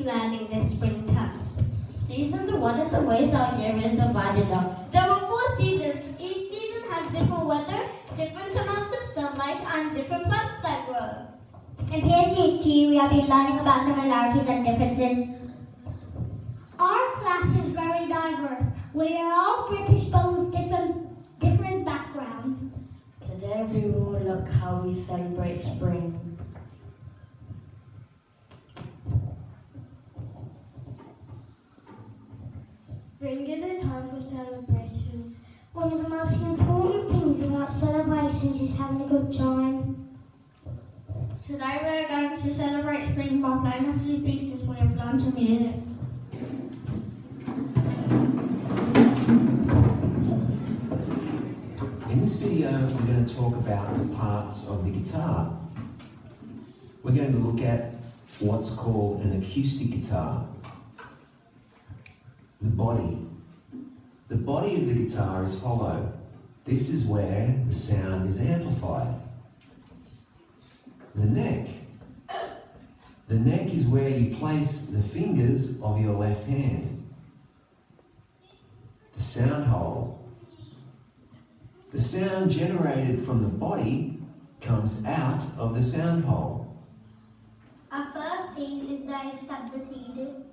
learning this springtime. Seasons are one of the ways our year is divided up. There are 4 seasons. Each season has different weather, different amounts of sunlight, and different plants that grow. In PSC2, we have been learning about similarities and differences. Our class is very diverse. We are all British but with different backgrounds. Today we will look how we celebrate spring. Spring is a time for celebration. One of the most important things about celebrations is having a good time. Today we are going to celebrate spring by playing a few pieces we have learned to music. In this video, we're going to talk about the parts of the guitar. We're going to look at what's called an acoustic guitar. The body. The body of the guitar is hollow. This is where the sound is amplified. The neck. The neck is where you place the fingers of your left hand. The sound hole. The sound generated from the body comes out of the sound hole. Our first piece is Dave Sabatini.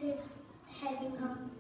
is heading home.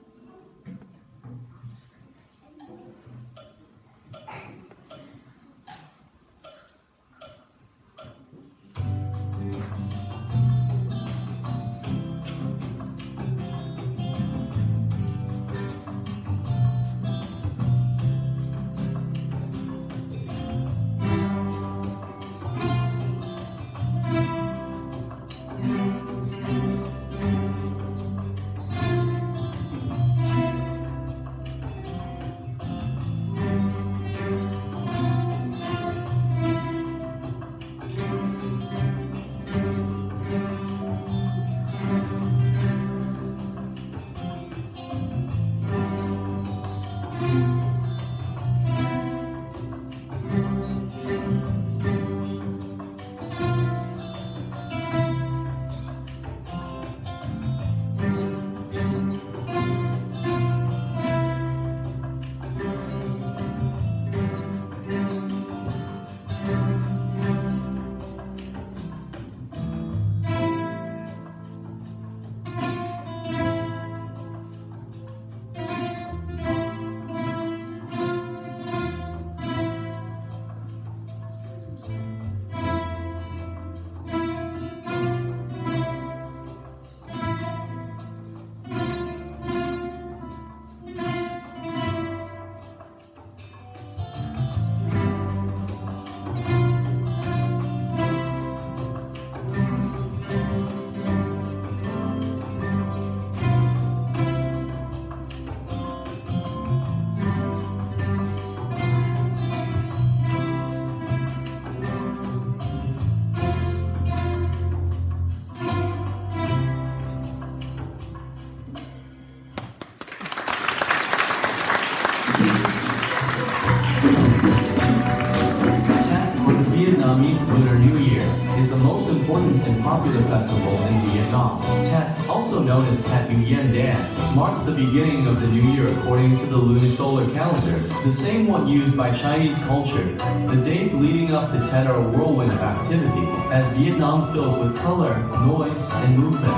Vietnamese Lunar New Year is the most important and popular festival in Vietnam. Tet, also known as Tet Nguyen Dan, marks the beginning of the new year according to the lunisolar calendar, the same one used by Chinese culture. The days leading up to Tet are a whirlwind of activity, as Vietnam fills with color, noise, and movement.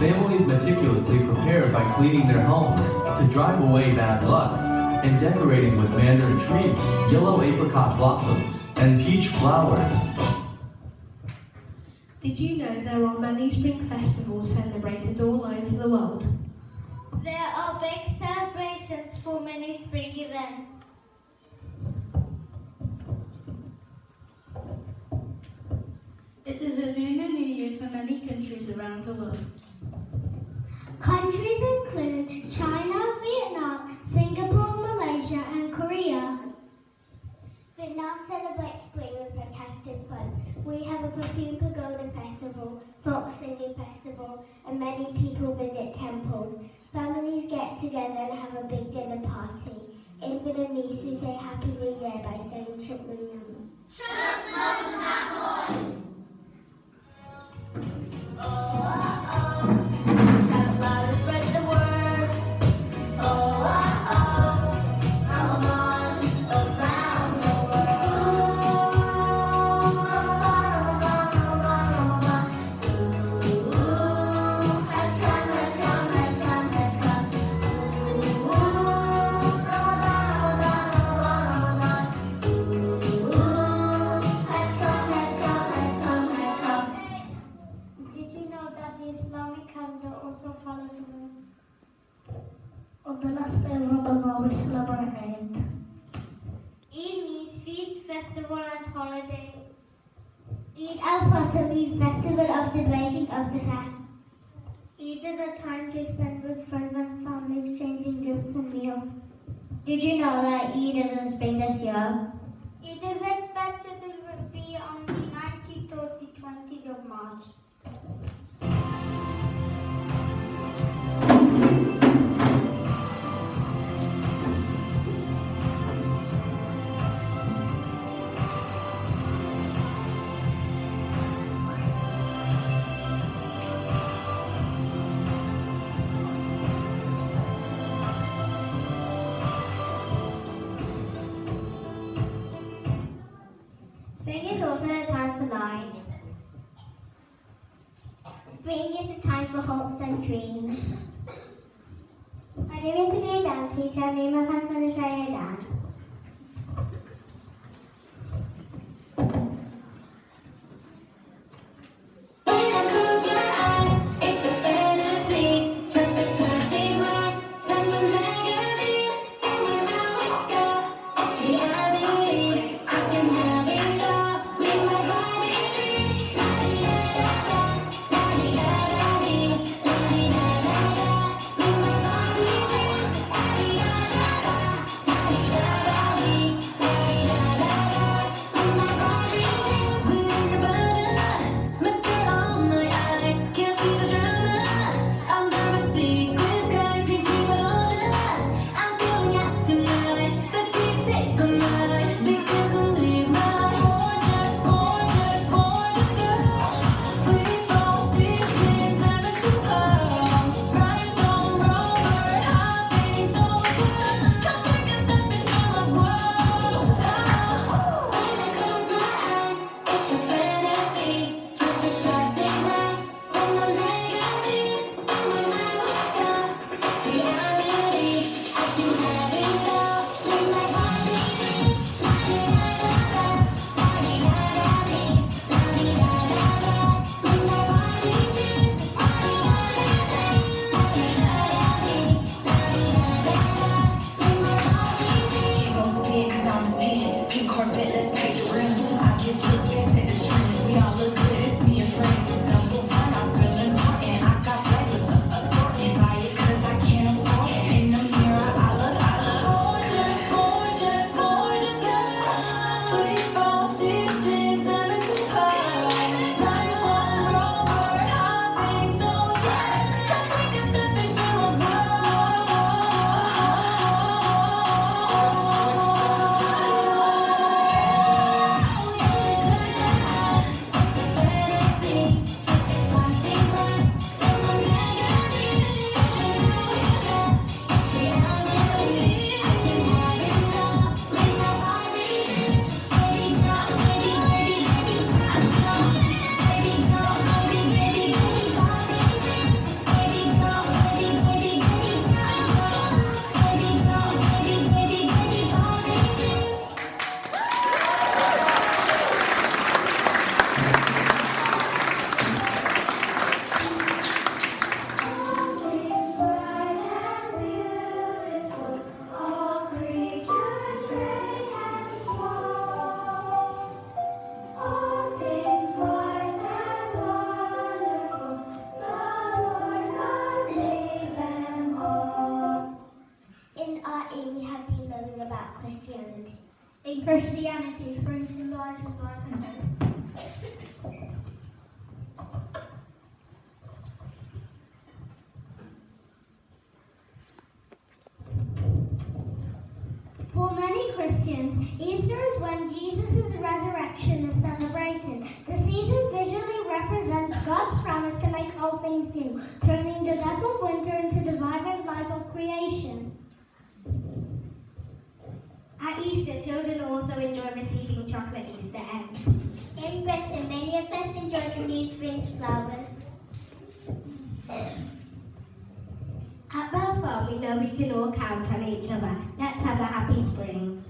Families meticulously prepare by cleaning their homes to drive away bad luck, and decorating with mandarin trees, yellow apricot blossoms, and peach flowers. Did you know there are many spring festivals celebrated all over the world? There are big celebrations for many spring events. It is a Lunar New Year for many countries around the world. Countries include China, Vietnam, Singapore, Malaysia, and Korea. Vietnam celebrates spring with protested fun. We have a Perfume Pagoda Festival, Folk Singing Festival, and many people visit temples. Families get together and have a big dinner party. In Vietnamese, we say Happy New Year by saying Chúc Mừng Năm. Chúc Mừng Năm. On the last day of Ramadan, we celebrate Eid. Eid means feast, festival, and holiday. Eid al-Fitr means festival of the breaking of the fast. Eid is a time to spend with friends and family, exchanging gifts and meals. Did you know that Eid is in spring this year? It is expected to be on the 19th or the 20th of March. Spring is also a time for light. Spring is a time for hopes and dreams. My name is Gadan. Teacher, name of Hassan Shayadan. Christianity. In Christianity, spring symbolizes life and hope. For many Christians, Easter is when Jesus' resurrection is celebrated. The season visually represents God's promise to make all things new, turning the death of winter into the vibrant life of creation. At Easter, children also enjoy receiving chocolate Easter eggs. In Britain, many of us enjoy the new spring flowers. At Bellswell, we know we can all count on each other. Let's have a happy spring.